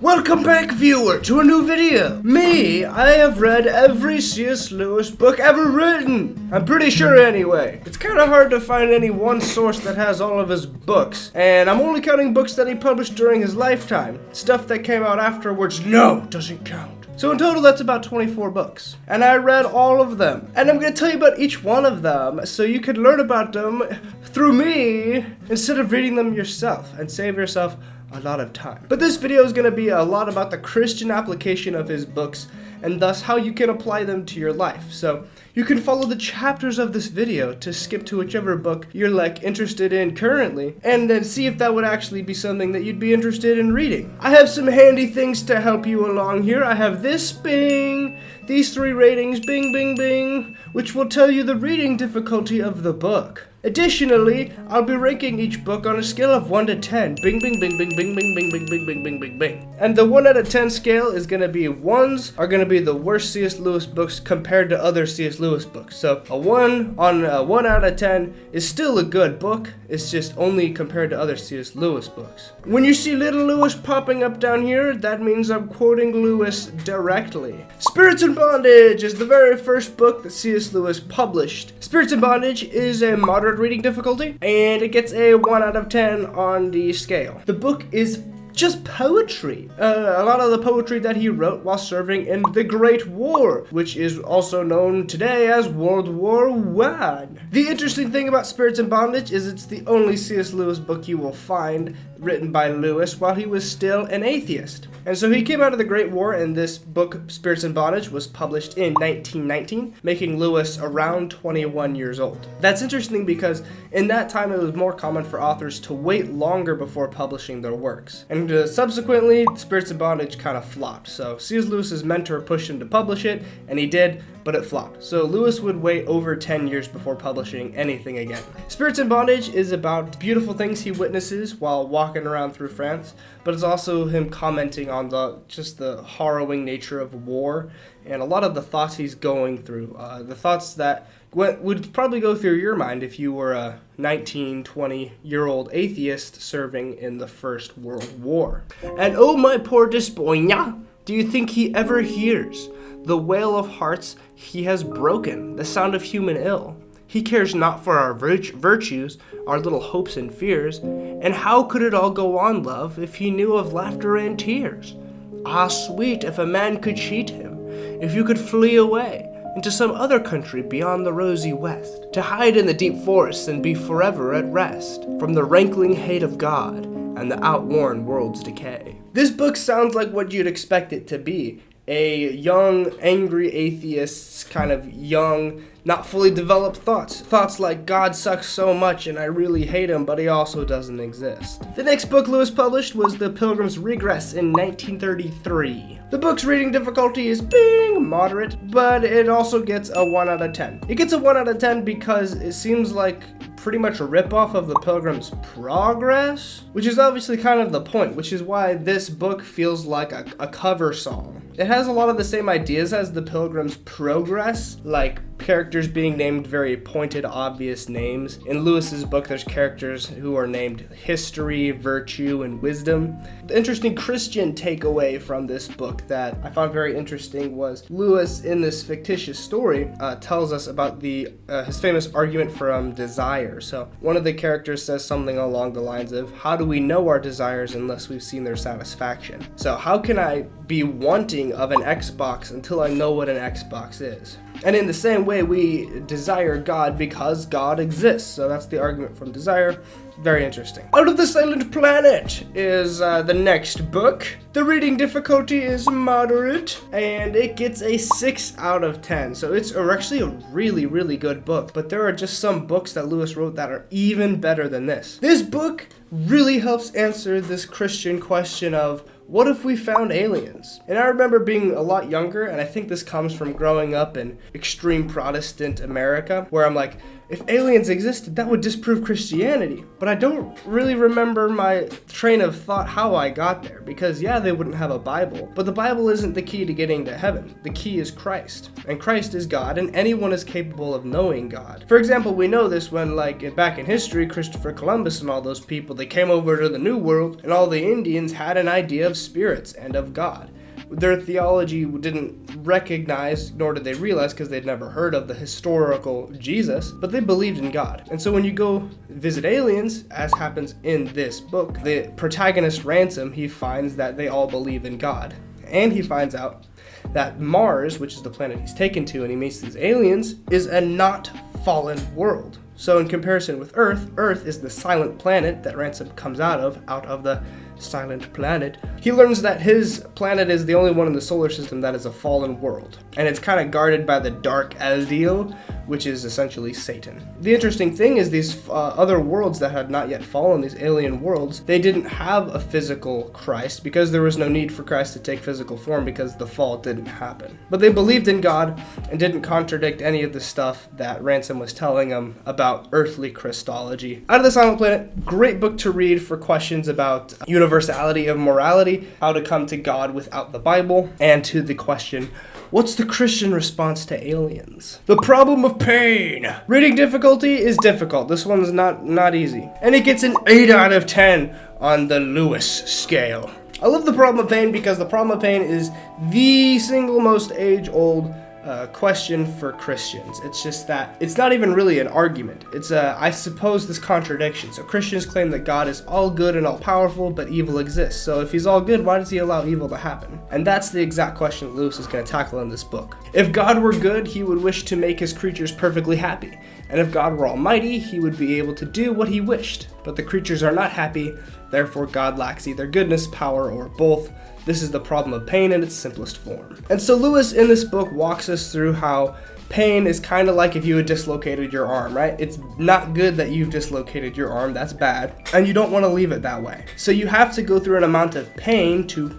Welcome back, viewer, to a new video. I have read every C.S. Lewis book ever written. I'm pretty sure anyway. It's kind of hard to find any one source that has all of his books, and I'm only counting books that he published during his lifetime. Stuff that came out afterwards, doesn't count. So in total, that's about 24 books. And I read all of them. And I'm going to tell you about each one of them so you can learn about them through me instead of reading them yourself and save yourself a lot of time. But this video is going to be a lot about the Christian application of his books and thus how you can apply them to your life. So you can follow the chapters of this video to skip to whichever book you're interested in currently and then see if that would actually be something that you'd be interested in reading. I have some handy things to help you along here. I have this bing, these 3 ratings, bing, bing, bing, which will tell you the reading difficulty of the book. Additionally, I'll be ranking each book on a scale of 1 to 10. Bing, bing, bing, bing, bing, bing, bing, bing, bing, bing, bing, bing, bing. And the 1 out of 10 scale is going to be 1s are going to be the worst C.S. Lewis books compared to other C.S. Lewis books. So a 1 on a 1 out of 10 is still a good book. It's just only compared to other C.S. Lewis books. When you see little Lewis popping up down here, that means I'm quoting Lewis directly. Spirits in Bondage is the very first book that C.S. Lewis published. Spirits in Bondage is a moderate reading difficulty, and it gets a 1 out of 10 on the scale. The book is just poetry. A lot of the poetry that he wrote while serving in the Great War, which is also known today as World War I. The interesting thing about Spirits in Bondage is it's the only C.S. Lewis book you will find written by Lewis while he was still an atheist. And so he came out of the Great War, and this book, Spirits in Bondage, was published in 1919, making Lewis around 21 years old. That's interesting because in that time it was more common for authors to wait longer before publishing their works. And subsequently, Spirits in Bondage kind of flopped. So C.S. Lewis's mentor pushed him to publish it, and he did, but it flopped. So Lewis would wait over 10 years before publishing anything again. Spirits in Bondage is about beautiful things he witnesses while walking around through France, but it's also him commenting on the harrowing nature of war and a lot of the thoughts he's going through. The thoughts that would probably go through your mind if you were a 19, 20-year-old atheist serving in the First World War. And oh my poor Despoina, do you think he ever hears the wail of hearts he has broken, the sound of human ill? He cares not for our virtues, our little hopes and fears. And how could it all go on, love, if he knew of laughter and tears? Ah, sweet, if a man could cheat him, if you could flee away into some other country beyond the rosy west, to hide in the deep forests and be forever at rest from the rankling hate of God and the outworn world's decay. This book sounds like what you'd expect it to be. A young, angry atheist's kind of young, not fully developed thoughts. Thoughts like, God sucks so much and I really hate him, but he also doesn't exist. The next book Lewis published was The Pilgrim's Regress in 1933. The book's reading difficulty is moderate, but it also gets a 1 out of 10. It gets a 1 out of 10 because it seems like pretty much a ripoff of The Pilgrim's Progress, which is obviously kind of the point, which is why this book feels like a cover song. It has a lot of the same ideas as The Pilgrim's Progress, like characters being named very pointed, obvious names. In Lewis's book, there's characters who are named history, virtue, and wisdom. The interesting Christian takeaway from this book that I found very interesting was Lewis, in this fictitious story, tells us about his famous argument from desire. So one of the characters says something along the lines of, how do we know our desires unless we've seen their satisfaction? So how can I be wanting of an Xbox until I know what an Xbox is? And in the same way, we desire God because God exists. So that's the argument from desire. Very interesting. Out of the Silent Planet is the next book. The reading difficulty is moderate, and it gets a 6 out of 10. So it's actually a really, really good book. But there are just some books that Lewis wrote that are even better than this. This book really helps answer this Christian question of, what if we found aliens? And I remember being a lot younger, and I think this comes from growing up in extreme Protestant America, where I'm like, if aliens existed, that would disprove Christianity. But I don't really remember my train of thought how I got there, because yeah, they wouldn't have a Bible, but the Bible isn't the key to getting to heaven. The key is Christ, and Christ is God, and anyone is capable of knowing God. For example, we know this when, like, back in history, Christopher Columbus and all those people, they came over to the New World, and all the Indians had an idea of spirits and of God. Their theology didn't recognize, nor did they realize, because they'd never heard of the historical Jesus, but they believed in God. And so when you go visit aliens, as happens in this book, the protagonist Ransom, he finds that they all believe in God. And he finds out that Mars, which is the planet he's taken to, and he meets these aliens, is a not fallen world. So in comparison with Earth, Earth is the silent planet that Ransom comes out of the silent planet. He learns that his planet is the only one in the solar system that is a fallen world, and it's kind of guarded by the dark Eldiel, which is essentially Satan. The interesting thing is these other worlds that had not yet fallen, these alien worlds, they didn't have a physical Christ because there was no need for Christ to take physical form because the fall didn't happen. But they believed in God and didn't contradict any of the stuff that Ransom was telling them about earthly Christology. Out of the Silent Planet, great book to read for questions about universality of morality, how to come to God without the Bible, and to the question, what's the Christian response to aliens? The problem of pain. Reading difficulty is difficult. This one's not easy. And it gets an 8 out of 10 on the Lewis scale. I love the problem of pain because the problem of pain is the single most age-old question for Christians. It's just that it's not even really an argument. It's I suppose this contradiction. So Christians claim that God is all good and all powerful, but evil exists. So if he's all good, why does he allow evil to happen? And that's the exact question that Lewis is going to tackle in this book. If God were good, he would wish to make his creatures perfectly happy. And if God were almighty, he would be able to do what he wished. But the creatures are not happy, therefore God lacks either goodness, power, or both. This is the problem of pain in its simplest form. And so Lewis in this book walks us through how pain is kind of like if you had dislocated your arm, right? It's not good that you've dislocated your arm, that's bad, and you don't want to leave it that way. So you have to go through an amount of pain to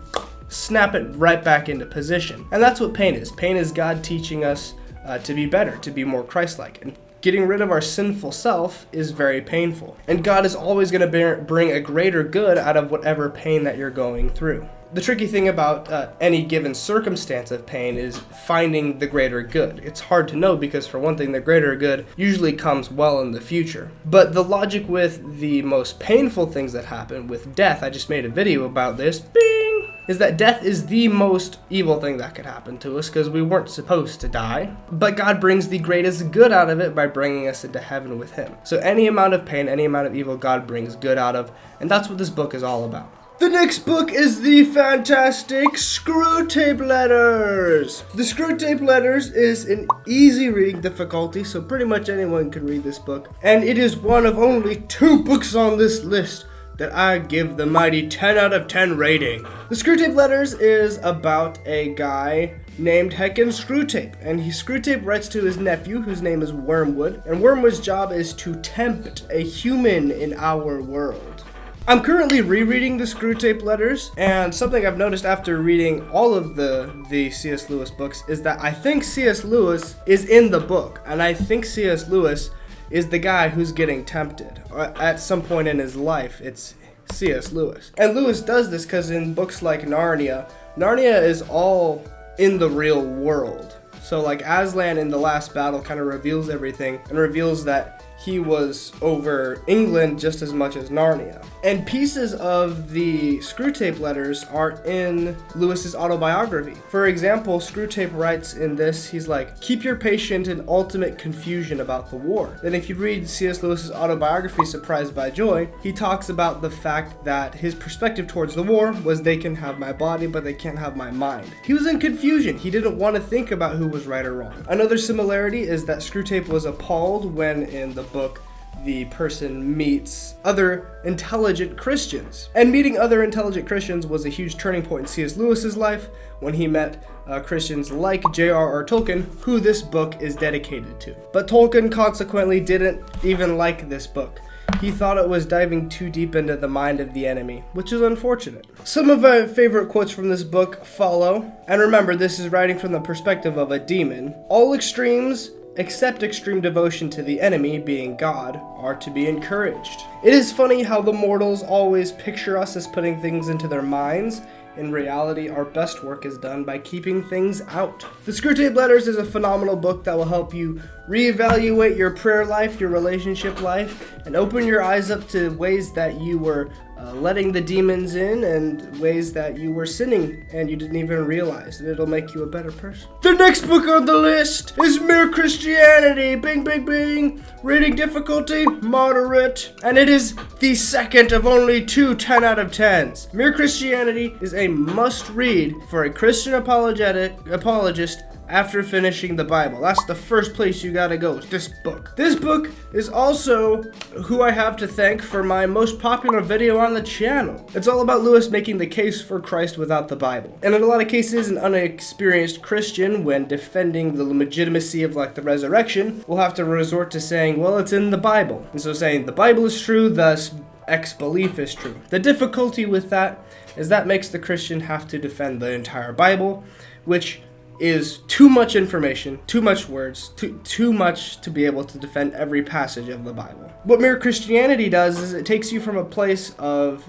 snap it right back into position. And that's what pain is. Pain is God teaching us to be better, to be more Christ-like. And getting rid of our sinful self is very painful. And God is always going to bring a greater good out of whatever pain that you're going through. The tricky thing about any given circumstance of pain is finding the greater good. It's hard to know because, for one thing, the greater good usually comes well in the future. But the logic with the most painful things that happen, with death, I just made a video about this, bing, is that death is the most evil thing that could happen to us because we weren't supposed to die. But God brings the greatest good out of it by bringing us into heaven with him. So any amount of pain, any amount of evil, God brings good out of, and that's what this book is all about. The next book is the fantastic Screwtape Letters. The Screwtape Letters is an easy reading difficulty, so pretty much anyone can read this book. And it is one of only 2 books on this list that I give the mighty 10 out of 10 rating. The Screwtape Letters is about a guy named Heckin Screwtape, and Screwtape writes to his nephew, whose name is Wormwood, and Wormwood's job is to tempt a human in our world. I'm currently rereading the Screwtape Letters, and something I've noticed after reading all of the C.S. Lewis books is that I think C.S. Lewis is in the book, and I think C.S. Lewis is the guy who's getting tempted. At some point in his life, it's C.S. Lewis. And Lewis does this because in books like Narnia is all in the real world. So like Aslan in the last battle kind of reveals everything and reveals that he was over England just as much as Narnia. And pieces of the Screwtape Letters are in Lewis's autobiography. For example, Screwtape writes in this, he's like, keep your patient in ultimate confusion about the war. Then if you read C.S. Lewis's autobiography, Surprised by Joy, he talks about the fact that his perspective towards the war was they can have my body, but they can't have my mind. He was in confusion. He didn't want to think about who was right or wrong. Another similarity is that Screwtape was appalled when in the book the person meets other intelligent Christians. And meeting other intelligent Christians was a huge turning point in C.S. Lewis's life when he met Christians like J.R.R. Tolkien, who this book is dedicated to. But Tolkien consequently didn't even like this book. He thought it was diving too deep into the mind of the enemy, which is unfortunate. Some of my favorite quotes from this book follow. And remember, this is writing from the perspective of a demon. All extremes except extreme devotion to the enemy, being God, are to be encouraged. It is funny how the mortals always picture us as putting things into their minds. In reality, our best work is done by keeping things out. The Screwtape Letters is a phenomenal book that will help you reevaluate your prayer life, your relationship life, and open your eyes up to ways that you were letting the demons in and ways that you were sinning and you didn't even realize. And it'll make you a better person. The next book on the list is Mere Christianity. Bing, bing, bing. Reading difficulty, moderate. And it is the second of only two 10 out of 10s. Mere Christianity is a must-read for a Christian apologist after finishing the Bible. That's the first place you gotta go, is this book. This book is also who I have to thank for my most popular video on the channel. It's all about Lewis making the case for Christ without the Bible. And in a lot of cases, an unexperienced Christian, when defending the legitimacy of the resurrection, will have to resort to saying, well, it's in the Bible. And so saying the Bible is true, thus X belief is true. The difficulty with that is that makes the Christian have to defend the entire Bible, which is too much information, too much words, too much to be able to defend every passage of the Bible. What Mere Christianity does is it takes you from a place of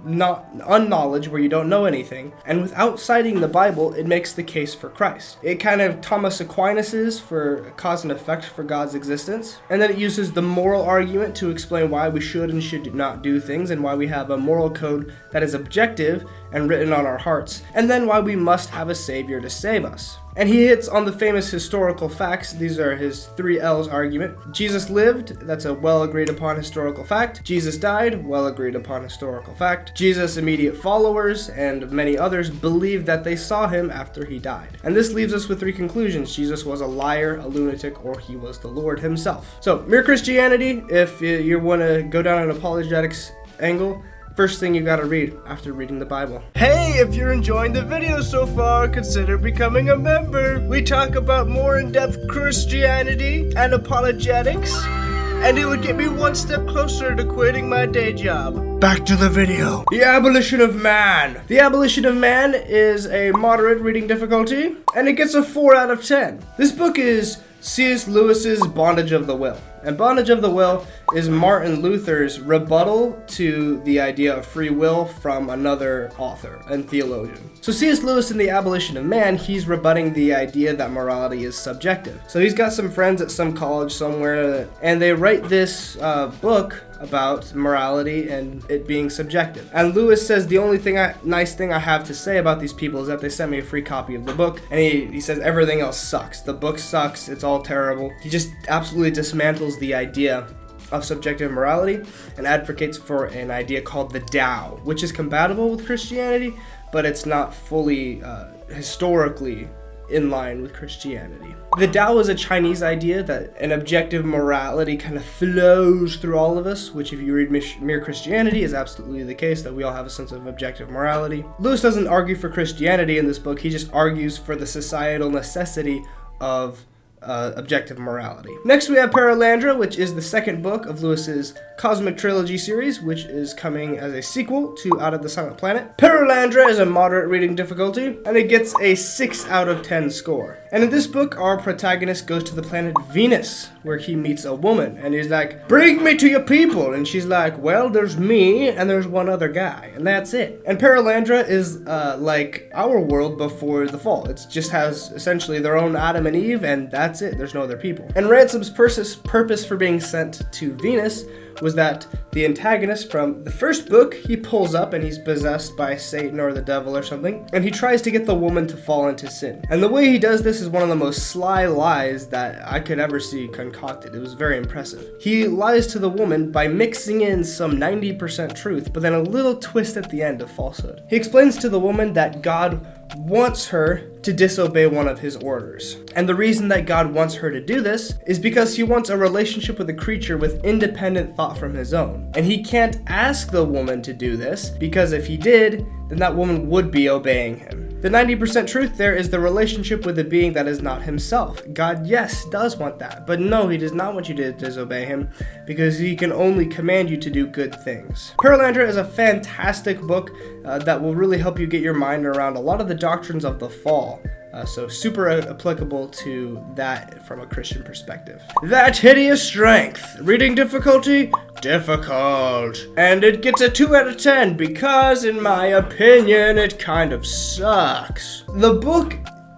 unknowledge where you don't know anything, and without citing the Bible, it makes the case for Christ. It kind of Thomas Aquinas for cause and effect for God's existence, and then it uses the moral argument to explain why we should and should not do things, and why we have a moral code that is objective and written on our hearts, and then why we must have a savior to save us. And he hits on the famous historical facts. These are his 3 L's argument. Jesus lived, that's a well agreed upon historical fact. Jesus died, well agreed upon historical fact. Jesus' immediate followers and many others believed that they saw him after he died. And this leaves us with 3 conclusions. Jesus was a liar, a lunatic, or he was the Lord himself. So, Mere Christianity, if you want to go down an apologetics angle, first thing you gotta read after reading the Bible. Hey, if you're enjoying the video so far, consider becoming a member. We talk about more in-depth Christianity and apologetics, and it would get me one step closer to quitting my day job. Back to the video. The Abolition of Man. The Abolition of Man is a moderate reading difficulty, and it gets a 4 out of 10. This book is C.S. Lewis's Bondage of the Will. And Bondage of the Will is Martin Luther's rebuttal to the idea of free will from another author and theologian. So C.S. Lewis in The Abolition of Man, he's rebutting the idea that morality is subjective. So he's got some friends at some college somewhere, and they write this book about morality and it being subjective. And Lewis says the only nice thing I have to say about these people is that they sent me a free copy of the book, and he says everything else sucks. The book sucks, it's all terrible. He just absolutely dismantles the idea of subjective morality and advocates for an idea called the Tao, which is compatible with Christianity, but it's not fully historically in line with Christianity. The Tao is a Chinese idea that an objective morality kind of flows through all of us, which if you read Mere Christianity is absolutely the case, that we all have a sense of objective morality. Lewis doesn't argue for Christianity in this book, he just argues for the societal necessity of objective morality. Next we have Perelandra, which is the second book of Lewis's Cosmic Trilogy series, which is coming as a sequel to Out of the Silent Planet. Perelandra is a moderate reading difficulty, and it gets a 6 out of 10 score. And in this book, our protagonist goes to the planet Venus, where he meets a woman, and he's like, bring me to your people, and she's like, well, there's me, and there's one other guy, and that's it. And Perelandra is like our world before the fall. It just has essentially their own Adam and Eve, and that's it. There's no other people. And Ransom's purpose for being sent to Venus was that the antagonist from the first book, he pulls up and he's possessed by Satan or the devil or something, and he tries to get the woman to fall into sin. And the way he does this is one of the most sly lies that I could ever see concocted. It was very impressive. He lies to the woman by mixing in some 90% truth, but then a little twist at the end of falsehood. He explains to the woman that God wants her to disobey one of his orders. And the reason that God wants her to do this is because he wants a relationship with a creature with independent thought from his own. And he can't ask the woman to do this, because if he did, then that woman would be obeying him. The 90% truth there is the relationship with a being that is not himself. God, yes, does want that, but no, he does not want you to disobey him, because he can only command you to do good things. Perelandra is a fantastic book that will really help you get your mind around a lot of the doctrines of the fall So super applicable to that from a Christian perspective. That Hideous Strength. Reading difficulty? Difficult. And it gets a 2 out of 10 because, in my opinion, it kind of sucks. The book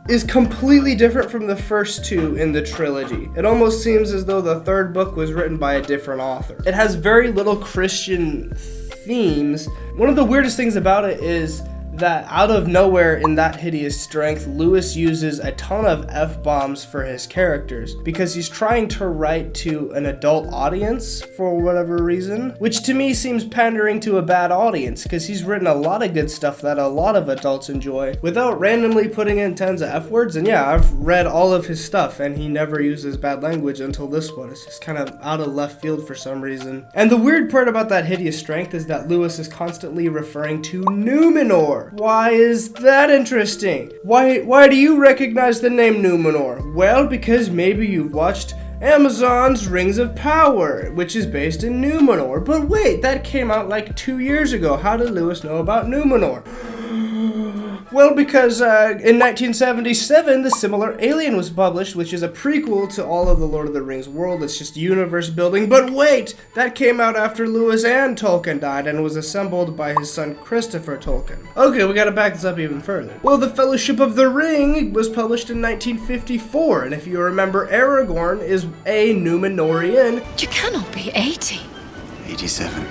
is completely different from the first two in the trilogy. It almost seems as though the third book was written by a different author. It has very little Christian themes. One of the weirdest things about it is that out of nowhere in That Hideous Strength, Lewis uses a ton of F-bombs for his characters because he's trying to write to an adult audience for whatever reason, which to me seems pandering to a bad audience because he's written a lot of good stuff that a lot of adults enjoy without randomly putting in tons of F-words. And yeah, I've read all of his stuff and he never uses bad language until this one. It's just kind of out of left field for some reason. And the weird part about That Hideous Strength is that Lewis is constantly referring to Numenor. Why is that interesting? Why do you recognize the name Numenor? Well, because maybe you've watched Amazon's Rings of Power, which is based in Numenor. But wait, that came out like 2 years ago. How did Lewis know about Numenor? Well, because in 1977, The Similar Alien was published, which is a prequel to all of the Lord of the Rings world. It's just universe building. But wait, that came out after Lewis and Tolkien died and was assembled by his son Christopher Tolkien. Okay, we gotta back this up even further. Well, The Fellowship of the Ring was published in 1954, and if you remember, Aragorn is a Numenorian. You cannot be 80. 87.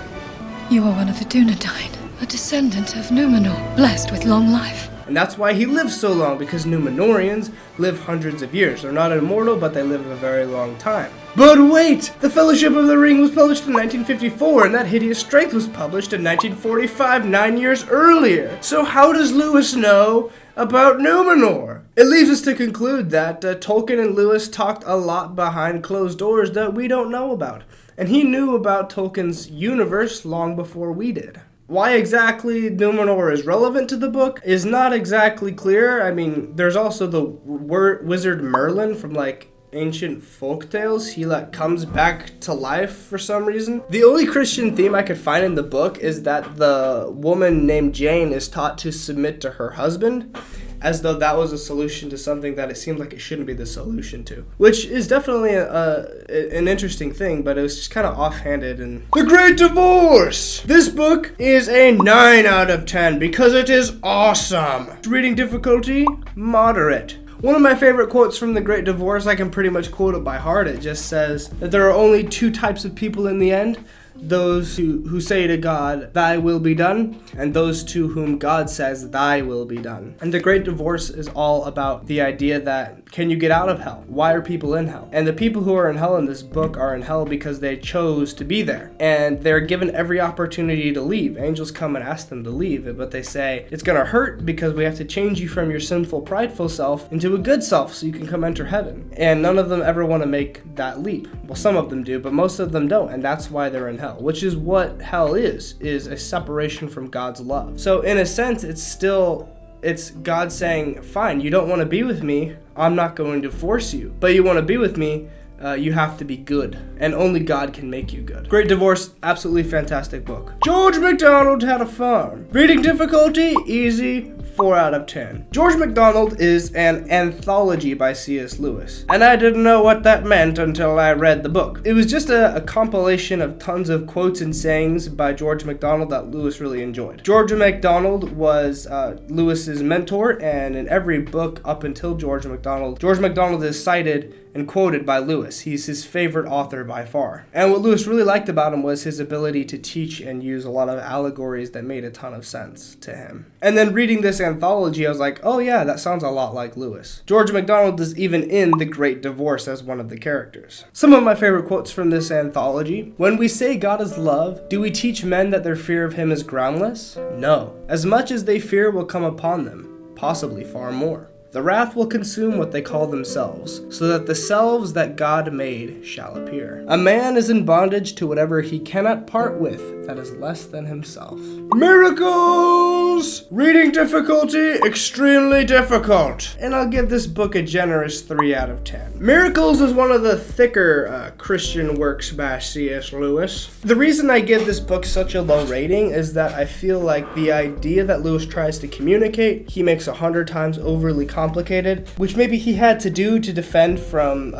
You are one of the Dunedain, a descendant of Numenor, blessed with long life. And that's why he lives so long, because Numenorians live hundreds of years. They're not immortal, but they live a very long time. But wait! The Fellowship of the Ring was published in 1954, and That Hideous Strength was published in 1945, 9 years earlier. So how does Lewis know about Numenor? It leaves us to conclude that Tolkien and Lewis talked a lot behind closed doors that we don't know about. And he knew about Tolkien's universe long before we did. Why exactly Numenor is relevant to the book is not exactly clear. I mean, there's also the wizard Merlin from like ancient folktales. He like comes back to life for some reason. The only Christian theme I could find in the book is that the woman named Jane is taught to submit to her husband, as though that was a solution to something that it seemed like it shouldn't be the solution to. Which is definitely an interesting thing, but it was just kind of offhanded. And The Great Divorce! This book is a 9 out of 10 because it is awesome. Reading difficulty? Moderate. One of my favorite quotes from The Great Divorce, I can pretty much quote it by heart. It just says that there are only 2 types of people in the end. Those who say to God, thy will be done, and those to whom God says, thy will be done. And The Great Divorce is all about the idea that, can you get out of hell? Why are people in hell? And the people who are in hell in this book are in hell because they chose to be there. And they're given every opportunity to leave. Angels come and ask them to leave, but they say, it's gonna hurt because we have to change you from your sinful, prideful self into a good self so you can come enter heaven. And none of them ever want to make that leap. Well, some of them do, but most of them don't, and that's why they're in hell. Which is what hell is a separation from God's love. So in a sense, it's God saying, fine, you don't want to be with me, I'm not going to force you, but you want to be with me, you have to be good, and only God can make you good. Great Divorce, absolutely fantastic book. George MacDonald Had a Farm. Reading difficulty, easy, 4 out of 10. George MacDonald is an anthology by C.S. Lewis, and I didn't know what that meant until I read the book. It was just a compilation of tons of quotes and sayings by George MacDonald that Lewis really enjoyed. George MacDonald was Lewis's mentor, and in every book up until George MacDonald is cited and quoted by Lewis. He's his favorite author by far. And what Lewis really liked about him was his ability to teach and use a lot of allegories that made a ton of sense to him. And then reading this anthology, I was like, oh yeah, that sounds a lot like Lewis. George MacDonald is even in The Great Divorce as one of the characters. Some of my favorite quotes from this anthology: when we say God is love, do we teach men that their fear of him is groundless? No. As much as they fear will come upon them, possibly far more. The wrath will consume what they call themselves, so that the selves that God made shall appear. A man is in bondage to whatever he cannot part with that is less than himself. Miracles! Reading difficulty, extremely difficult. And I'll give this book a generous 3 out of 10. Miracles is one of the thicker Christian works by C.S. Lewis. The reason I give this book such a low rating is that I feel like the idea that Lewis tries to communicate, he makes 100 times overly complicated, which maybe he had to do to defend from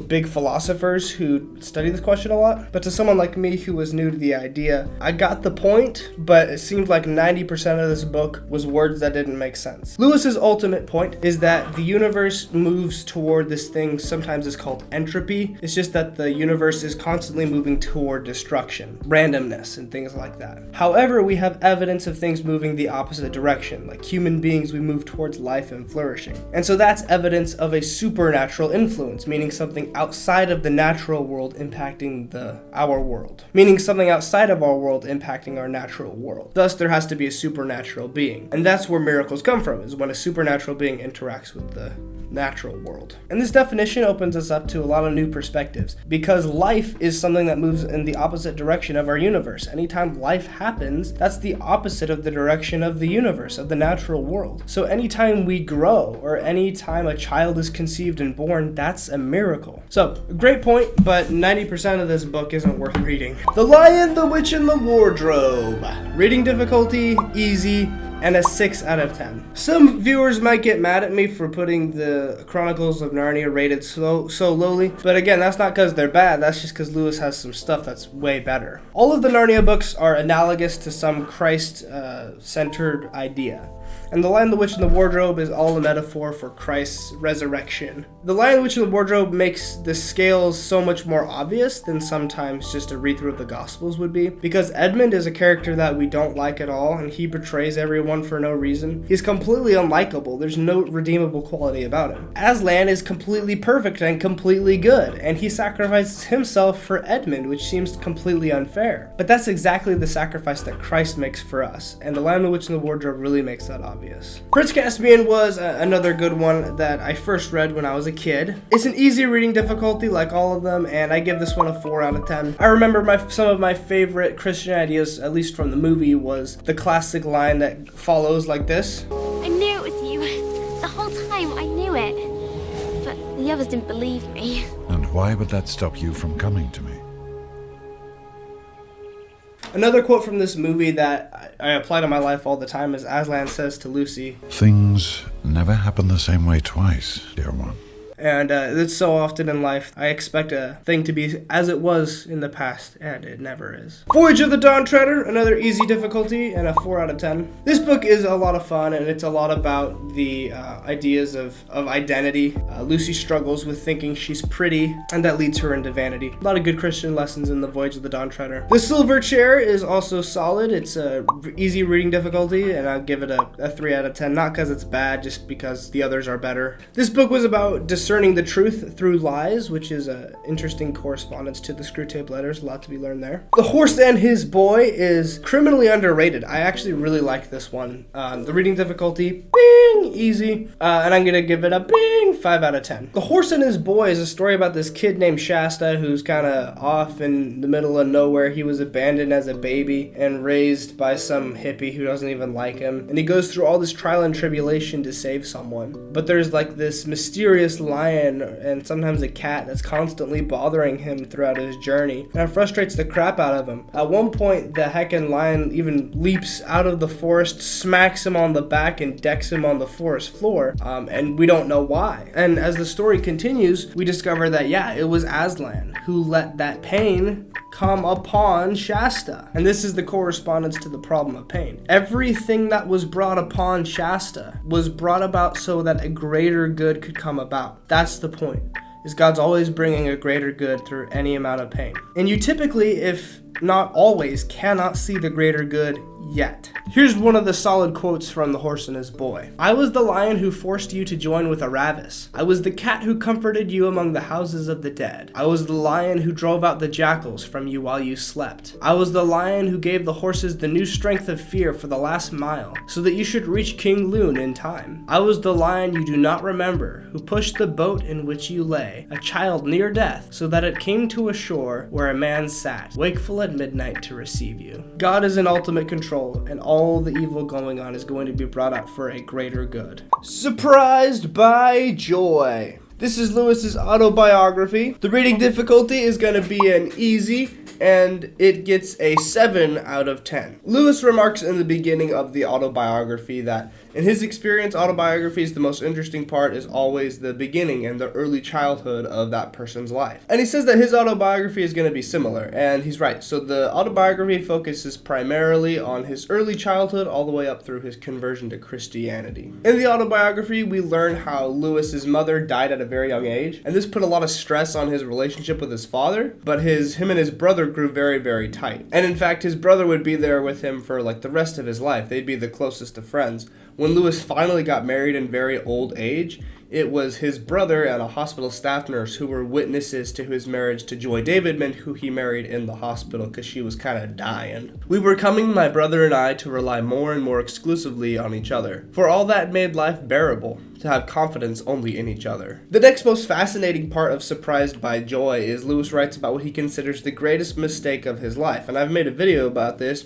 big philosophers who study this question a lot. But to someone like me who was new to the idea, I got the point, but it seemed like 90% of this book was words that didn't make sense. Lewis's ultimate point is that the universe moves toward this thing sometimes is called entropy. It's just that the universe is constantly moving toward destruction, randomness, and things like that. However, we have evidence of things moving the opposite direction. Like human beings, we move towards life and flourishing. And so that's evidence of a supernatural influence, meaning something outside of the natural world impacting our world. Meaning something outside of our world impacting our natural world. Thus, there has to be a supernatural being. And that's where miracles come from, is when a supernatural being interacts with the natural world. And this definition opens us up to a lot of new perspectives, because life is something that moves in the opposite direction of our universe. Anytime life happens, that's the opposite of the direction of the universe, of the natural world. So anytime we grow, or anytime a child is conceived and born, that's a miracle. So, great point, but 90% of this book isn't worth reading. The Lion, the Witch, and the Wardrobe. Reading difficulty, easy, and a 6 out of 10. Some viewers might get mad at me for putting the Chronicles of Narnia rated so lowly, but again, that's not because they're bad, that's just because Lewis has some stuff that's way better. All of the Narnia books are analogous to some Christ-centered idea. And The Lion, the Witch, and the Wardrobe is all a metaphor for Christ's resurrection. The Lion, the Witch, and the Wardrobe makes the scales so much more obvious than sometimes just a read-through of the Gospels would be, because Edmund is a character that we don't like at all, and he betrays everyone for no reason. He's completely unlikable. There's no redeemable quality about him. Aslan is completely perfect and completely good, and he sacrifices himself for Edmund, which seems completely unfair. But that's exactly the sacrifice that Christ makes for us, and The Lion, the Witch, and the Wardrobe really makes that obvious. Prince Caspian was another good one that I first read when I was a kid. It's an easy reading difficulty like all of them, and I give this one a 4 out of 10. I remember some of my favorite Christian ideas, at least from the movie, was the classic line that follows like this. I knew it was you. The whole time I knew it. But the others didn't believe me. And why would that stop you from coming to me? Another quote from this movie that I apply to my life all the time is Aslan says to Lucy, "Things never happen the same way twice, dear one." And it's so often in life, I expect a thing to be as it was in the past, and it never is. Voyage of the Dawn Treader, another easy difficulty, and a 4 out of 10. This book is a lot of fun, and it's a lot about the ideas of identity. Lucy struggles with thinking she's pretty, and that leads her into vanity. A lot of good Christian lessons in the Voyage of the Dawn Treader. The Silver Chair is also solid. It's a easy reading difficulty, and I'll give it a 3 out of 10. Not because it's bad, just because the others are better. This book was about discerning the truth through lies, which is an interesting correspondence to the Screwtape Letters. A lot to be learned there. The Horse and His Boy is criminally underrated. I actually really like this one. The reading difficulty, bing, easy. And I'm going to give it a bing, 5 out of 10. The Horse and His Boy is a story about this kid named Shasta who's kind of off in the middle of nowhere. He was abandoned as a baby and raised by some hippie who doesn't even like him. And he goes through all this trial and tribulation to save someone. But there's like this mysterious lion and sometimes a cat that's constantly bothering him throughout his journey, and it frustrates the crap out of him. At one point, the heckin' lion even leaps out of the forest, smacks him on the back, and decks him on the forest floor, and we don't know why. And as the story continues, we discover that, it was Aslan who let that pain come upon Shasta. And this is the correspondence to the problem of pain. Everything that was brought upon Shasta was brought about so that a greater good could come about. That's the point, is God's always bringing a greater good through any amount of pain. And you typically, if not always, cannot see the greater good yet. Here's one of the solid quotes from The Horse and His Boy. "I was the lion who forced you to join with Aravis. I was the cat who comforted you among the houses of the dead. I was the lion who drove out the jackals from you while you slept. I was the lion who gave the horses the new strength of fear for the last mile, so that you should reach King Loon in time. I was the lion you do not remember, who pushed the boat in which you lay, a child near death, so that it came to a shore where a man sat, wakeful at midnight to receive you." God is in ultimate control, and all the evil going on is going to be brought up for a greater good. Surprised by Joy. This is Lewis's autobiography. The reading difficulty is going to be an easy, and it gets a 7 out of 10. Lewis remarks in the beginning of the autobiography that In his experience, autobiographies, the most interesting part is always the beginning and the early childhood of that person's life. And he says that his autobiography is going to be similar, and he's right. So the autobiography focuses primarily on his early childhood all the way up through his conversion to Christianity. In the autobiography, we learn how Lewis's mother died at a very young age, and this put a lot of stress on his relationship with his father, but him and his brother grew very, very tight. And in fact, his brother would be there with him for like the rest of his life. They'd be the closest of friends. When Lewis finally got married in very old age, it was his brother and a hospital staff nurse who were witnesses to his marriage to Joy Davidman, who he married in the hospital because she was kind of dying. We were coming, my brother and I, to rely more and more exclusively on each other, for all that made life bearable, to have confidence only in each other. The next most fascinating part of Surprised by Joy is Lewis writes about what he considers the greatest mistake of his life, and I've made a video about this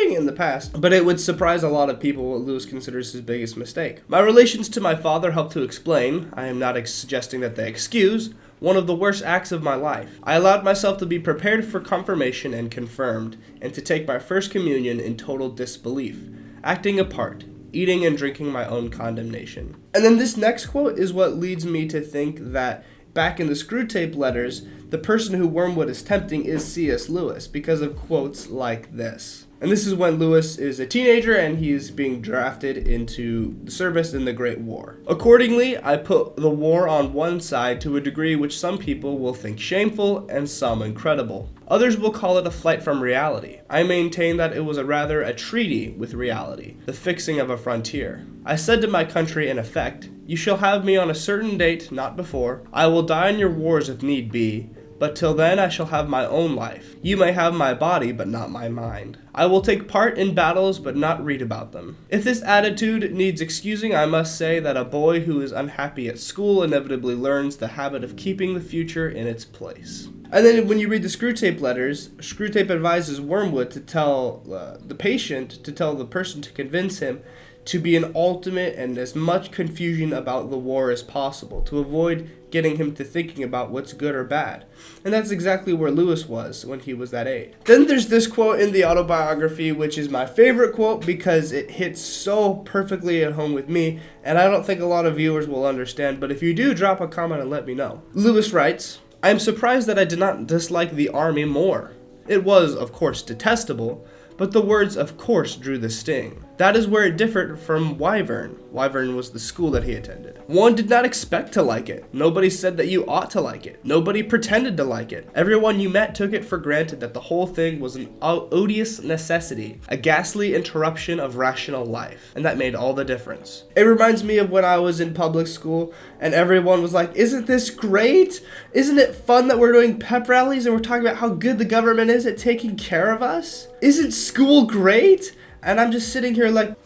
in the past, but it would surprise a lot of people what Lewis considers his biggest mistake. My relations to my father help to explain, I am not suggesting that they excuse, one of the worst acts of my life. I allowed myself to be prepared for confirmation and confirmed, and to take my first communion in total disbelief, acting a part, eating and drinking my own condemnation. And then this next quote is what leads me to think that back in the Screwtape Letters, the person who Wormwood is tempting is C.S. Lewis, because of quotes like this. And this is when Lewis is a teenager and he's being drafted into the service in the Great War. Accordingly, I put the war on one side to a degree which some people will think shameful and some incredible. Others will call it a flight from reality. I maintain that it was rather a treaty with reality, the fixing of a frontier. I said to my country in effect, "You shall have me on a certain date, not before. I will die in your wars if need be, but till then I shall have my own life. You may have my body, but not my mind. I will take part in battles, but not read about them." If this attitude needs excusing, I must say that a boy who is unhappy at school inevitably learns the habit of keeping the future in its place. And then when you read the Screwtape Letters, Screwtape advises Wormwood to tell the patient, to tell the person to convince him to be in ultimate and as much confusion about the war as possible, to avoid getting him to thinking about what's good or bad. And that's exactly where Lewis was when he was that age. Then there's this quote in the autobiography, which is my favorite quote because it hits so perfectly at home with me, and I don't think a lot of viewers will understand, but if you do, drop a comment and let me know. Lewis writes, "I am surprised that I did not dislike the army more. It was, of course, detestable, but the words of course drew the sting. That is where it differed from Wyvern. Wyvern was the school that he attended. One did not expect to like it. Nobody said that you ought to like it. Nobody pretended to like it. Everyone you met took it for granted that the whole thing was an odious necessity, a ghastly interruption of rational life. And that made all the difference. It reminds me of when I was in public school and everyone was like, isn't this great? Isn't it fun that we're doing pep rallies and we're talking about how good the government is at taking care of us? Isn't school great? And I'm just sitting here like,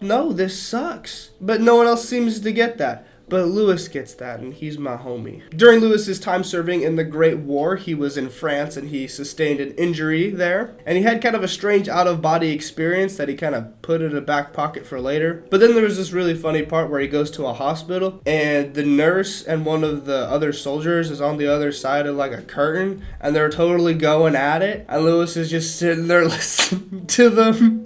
no, this sucks. But no one else seems to get that. But Lewis gets that, and he's my homie. During Lewis's time serving in the Great War, he was in France, and he sustained an injury there. And he had kind of a strange out-of-body experience that he kind of put in a back pocket for later. But then there was this really funny part where he goes to a hospital, and the nurse and one of the other soldiers is on the other side of like a curtain, and they're totally going at it. And Lewis is just sitting there listening to them.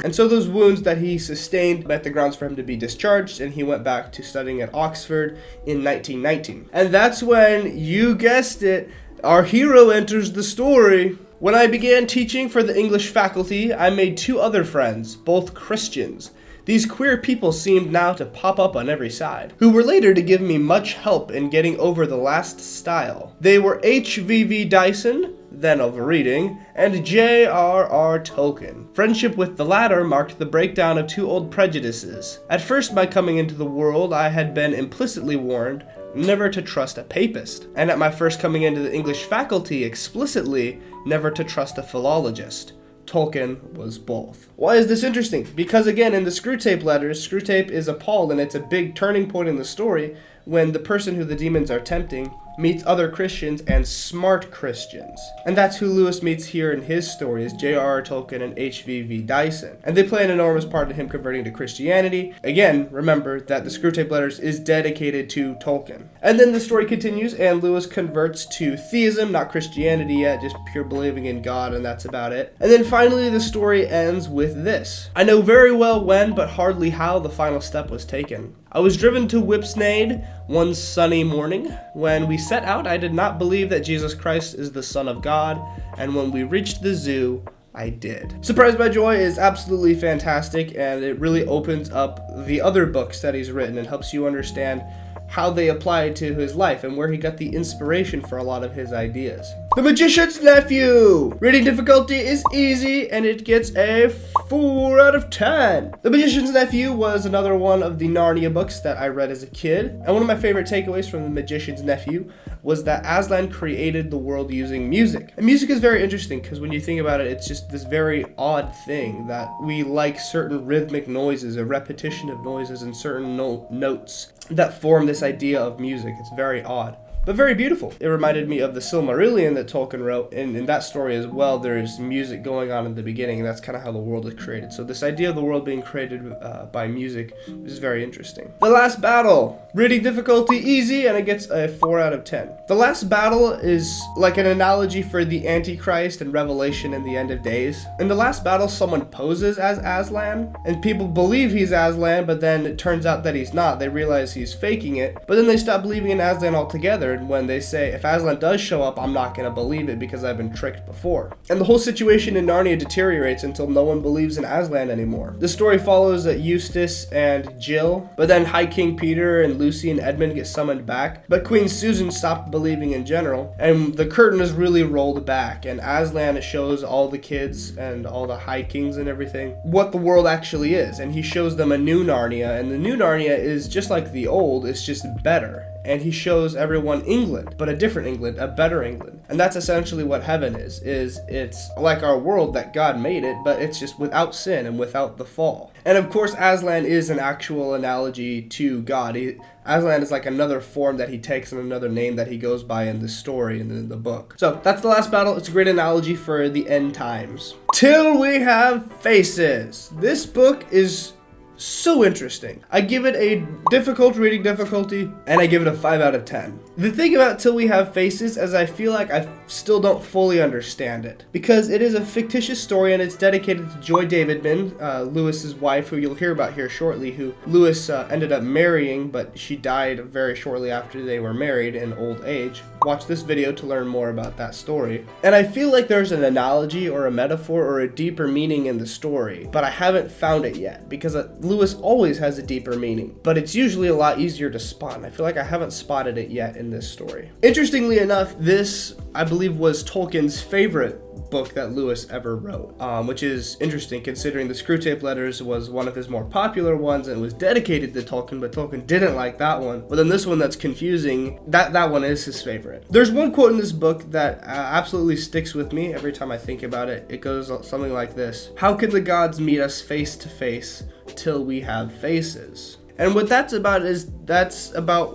And so those wounds that he sustained met the grounds for him to be discharged, and he went back to studying at Oxford in 1919. And that's when, you guessed it, our hero enters the story. When I began teaching for the English faculty, I made two other friends, both Christians. These queer people seemed now to pop up on every side, who were later to give me much help in getting over the last style. They were H.V.V. Dyson, then of reading, and J.R.R. Tolkien. Friendship with the latter marked the breakdown of two old prejudices. At first, by coming into the world, I had been implicitly warned never to trust a papist, and at my first coming into the English faculty, explicitly never to trust a philologist. Tolkien was both. Why is this interesting? Because again, in the Screwtape Letters, Screwtape is appalled, and it's a big turning point in the story when the person who the demons are tempting meets other Christians and smart Christians. And that's who Lewis meets here in his story, is J.R.R. Tolkien and H.V.V. Dyson. And they play an enormous part in him converting to Christianity. Again, remember that the Screwtape Letters is dedicated to Tolkien. And then the story continues, and Lewis converts to theism, not Christianity yet, just pure believing in God, and that's about it. And then finally the story ends with this. I know very well when, but hardly how, the final step was taken. I was driven to Whipsnade one sunny morning. When we set out, I did not believe that Jesus Christ is the Son of God, and when we reached the zoo, I did. Surprised by Joy is absolutely fantastic, and it really opens up the other books that he's written and helps you understand how they apply to his life and where he got the inspiration for a lot of his ideas. The Magician's Nephew! Reading difficulty is easy, and it gets a 4 out of 10. The Magician's Nephew was another one of the Narnia books that I read as a kid, and one of my favorite takeaways from The Magician's Nephew was that Aslan created the world using music. And music is very interesting because when you think about it, it's just this very odd thing that we like certain rhythmic noises, a repetition of noises and certain notes that form this idea of music. It's very odd, but very beautiful. It reminded me of the Silmarillion that Tolkien wrote, and in that story as well, there's music going on in the beginning, and that's kind of how the world is created. So this idea of the world being created by music is very interesting. The Last Battle. Reading difficulty easy, and it gets a 4 out of 10. The Last Battle is like an analogy for the Antichrist and Revelation in the end of days. In The Last Battle, someone poses as Aslan, and people believe he's Aslan, but then it turns out that he's not. They realize he's faking it, but then they stop believing in Aslan altogether, and when they say, if Aslan does show up, I'm not going to believe it because I've been tricked before. And the whole situation in Narnia deteriorates until no one believes in Aslan anymore. The story follows Eustace and Jill, but then High King Peter and Lucy and Edmund get summoned back, but Queen Susan stopped believing in general, and the curtain is really rolled back, and Aslan shows all the kids and all the High Kings and everything what the world actually is, and he shows them a new Narnia, and the new Narnia is just like the old, it's just better. And he shows everyone England, but a different England, a better England. And that's essentially what heaven is it's like our world that God made it, but it's just without sin and without the fall. And of course, Aslan is an actual analogy to God. Aslan is like another form that he takes and another name that he goes by in the story and in the book. So that's The Last Battle. It's a great analogy for the end times. Till We Have Faces. This book is so interesting. I give it a difficult reading difficulty, and I give it a 5 out of 10. The thing about Till We Have Faces is I feel like I still don't fully understand it, because it is a fictitious story and it's dedicated to Joy Davidman, Lewis's wife, who you'll hear about here shortly, who Lewis ended up marrying, but she died very shortly after they were married in old age. Watch this video to learn more about that story. And I feel like there's an analogy or a metaphor or a deeper meaning in the story, but I haven't found it yet, because Lewis always has a deeper meaning, but it's usually a lot easier to spot, and I feel like I haven't spotted it yet in this story. Interestingly enough, this, I believe, was Tolkien's favorite book that Lewis ever wrote, which is interesting considering the Screwtape Letters was one of his more popular ones and was dedicated to Tolkien, but Tolkien didn't like that one. But then this one that's confusing, that one is his favorite. There's one quote in this book that absolutely sticks with me every time I think about it. It goes something like this: "How can the gods meet us face to face till we have faces?" And what that's about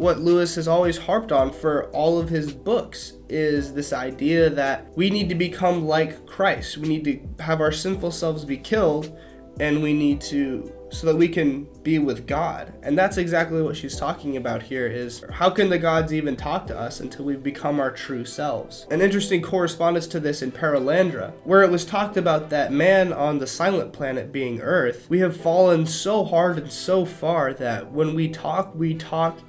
what Lewis has always harped on for all of his books, is this idea that we need to become like Christ. We need to have our sinful selves be killed, and we need to, so that we can be with God. And that's exactly what she's talking about here, is how can the gods even talk to us until we become our true selves? An interesting correspondence to this in Perelandra, where it was talked about that man on the silent planet being Earth, we have fallen so hard and so far that when we talk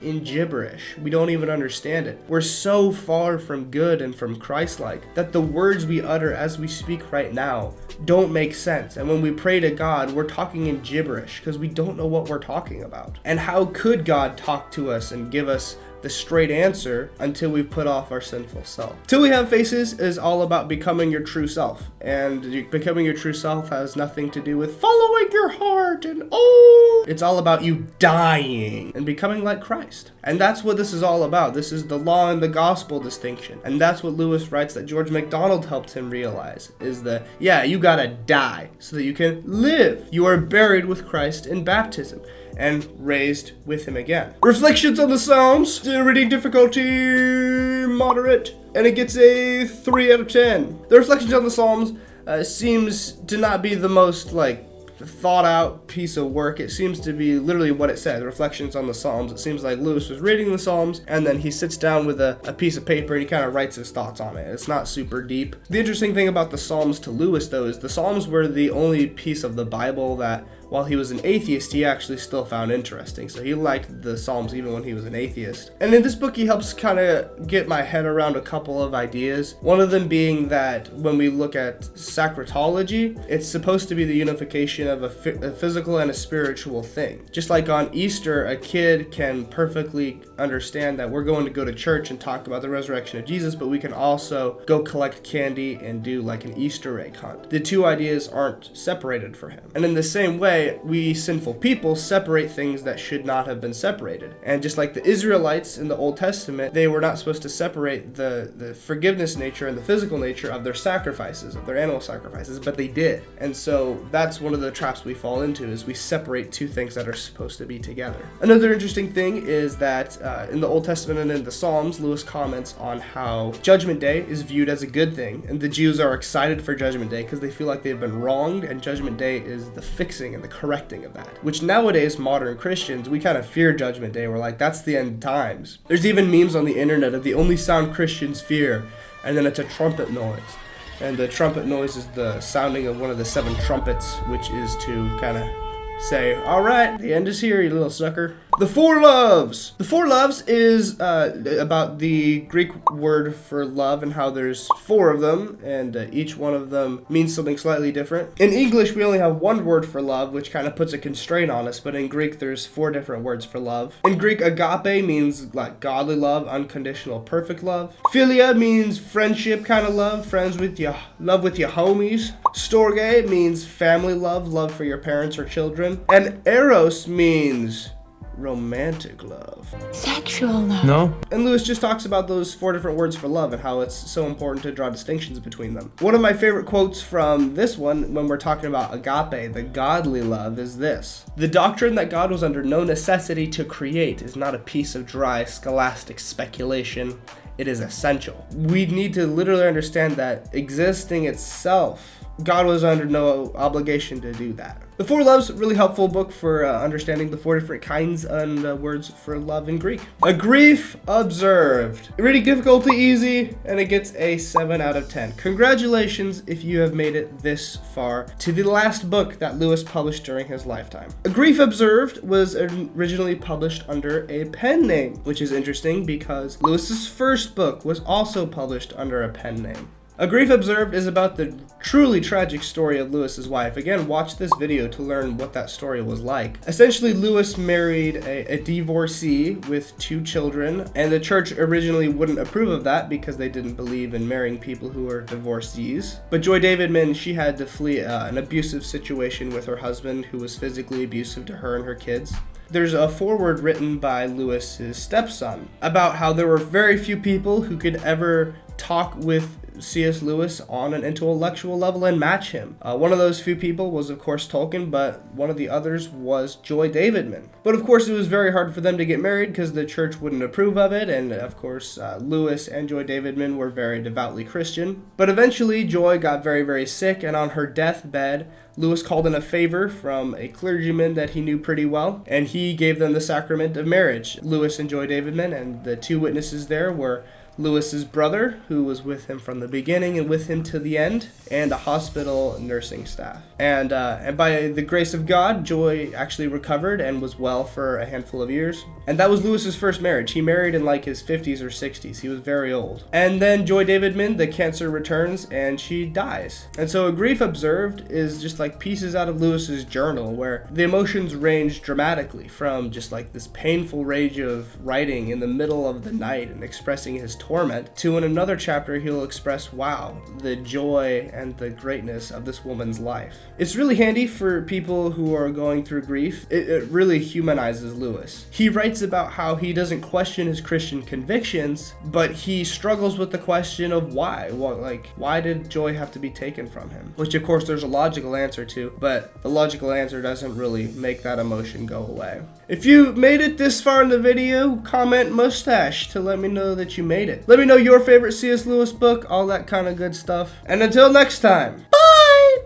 in gibberish. We don't even understand it. We're so far from good and from Christ-like that the words we utter as we speak right now don't make sense. And when we pray to God, we're talking in gibberish because we don't know what we're talking about. And how could God talk to us and give us the straight answer until we put off our sinful self? Till We Have Faces is all about becoming your true self. And becoming your true self has nothing to do with following your heart and It's all about you dying and becoming like Christ. And that's what this is all about. This is the law and the gospel distinction. And that's what Lewis writes that George MacDonald helped him realize, is that, yeah, you gotta die so that you can live. You are buried with Christ in baptism and raised with him again. Reflections on the Psalms, reading difficulty moderate, and it gets a 3 out of 10. The Reflections on the Psalms seems to not be the most thought out piece of work. It seems to be literally what it says, Reflections on the Psalms. It seems like Lewis was reading the Psalms and then he sits down with a piece of paper and he kind of writes his thoughts on it. It's not super deep. The interesting thing about the Psalms to Lewis, though, is the Psalms were the only piece of the Bible that, while he was an atheist, he actually still found interesting. So he liked the Psalms even when he was an atheist. And in this book, he helps kind of get my head around a couple of ideas. One of them being that when we look at sacratology, it's supposed to be the unification of a physical and a spiritual thing. Just like on Easter, a kid can perfectly understand that we're going to go to church and talk about the resurrection of Jesus, but we can also go collect candy and do like an Easter egg hunt. The two ideas aren't separated for him. And in the same way, we sinful people separate things that should not have been separated. And just like the Israelites in the Old Testament, they were not supposed to separate the forgiveness nature and the physical nature of their sacrifices, of their animal sacrifices, but they did. And so that's one of the traps we fall into, is we separate two things that are supposed to be together. Another interesting thing is that in the Old Testament and in the Psalms, Lewis comments on how Judgment Day is viewed as a good thing, and the Jews are excited for Judgment Day because they feel like they've been wronged, and Judgment Day is the fixing and the correcting of that. Which nowadays, modern Christians, we kind of fear Judgment Day. We're like, that's the end times. There's even memes on the internet of the only sound Christians fear, and then it's a trumpet noise. And the trumpet noise is the sounding of one of the 7 trumpets, which is to kind of say, all right, the end is here, you little sucker. The Four Loves. The Four Loves is about the Greek word for love and how there's 4 of them, and each one of them means something slightly different. In English, we only have one word for love, which kind of puts a constraint on us, but in Greek, there's 4 different words for love. In Greek, agape means like godly love, unconditional, perfect love. Philia means friendship kind of love, friends with you, love with your homies. Storge means family love, love for your parents or children. And eros means romantic love. Sexual love. No? And Lewis just talks about those 4 different words for love and how it's so important to draw distinctions between them. One of my favorite quotes from this one, when we're talking about agape, the godly love, is this: "The doctrine that God was under no necessity to create is not a piece of dry scholastic speculation. It is essential." We need to literally understand that existing itself, God was under no obligation to do that. The Four Loves, a really helpful book for understanding the 4 different kinds and words for love in Greek. A Grief Observed. Reading difficulty easy, and it gets a 7 out of 10. Congratulations if you have made it this far to the last book that Lewis published during his lifetime. A Grief Observed was originally published under a pen name, which is interesting because Lewis's first book was also published under a pen name. A Grief Observed is about the truly tragic story of Lewis's wife. Again, watch this video to learn what that story was like. Essentially, Lewis married a divorcee with 2 children, and the church originally wouldn't approve of that because they didn't believe in marrying people who were divorcees. But Joy Davidman, she had to flee an abusive situation with her husband, who was physically abusive to her and her kids. There's a foreword written by Lewis's stepson about how there were very few people who could ever talk with C.S. Lewis on an intellectual level and match him. One of those few people was, of course, Tolkien, but one of the others was Joy Davidman. But of course, it was very hard for them to get married because the church wouldn't approve of it, and of course, Lewis and Joy Davidman were very devoutly Christian. But eventually, Joy got very, very sick, and on her deathbed, Lewis called in a favor from a clergyman that he knew pretty well, and he gave them the sacrament of marriage. Lewis and Joy Davidman, and the 2 witnesses there were Lewis's brother, who was with him from the beginning and with him to the end, and a hospital nursing staff. And by the grace of God, Joy actually recovered and was well for a handful of years. And that was Lewis's first marriage. He married in like his 50s or 60s. He was very old. And then Joy Davidman, the cancer returns and she dies. And so A Grief Observed is just like pieces out of Lewis's journal where the emotions range dramatically from just like this painful rage of writing in the middle of the night and expressing his torment, to in another chapter he'll express, wow, the joy and the greatness of this woman's life. It's really handy for people who are going through grief. It really humanizes Lewis. He writes about how he doesn't question his Christian convictions, but he struggles with the question of why. Why did joy have to be taken from him? Which of course there's a logical answer to, but the logical answer doesn't really make that emotion go away. If you made it this far in the video, comment mustache to let me know that you made it. Let me know your favorite C.S. Lewis book, all that kind of good stuff. And until next time,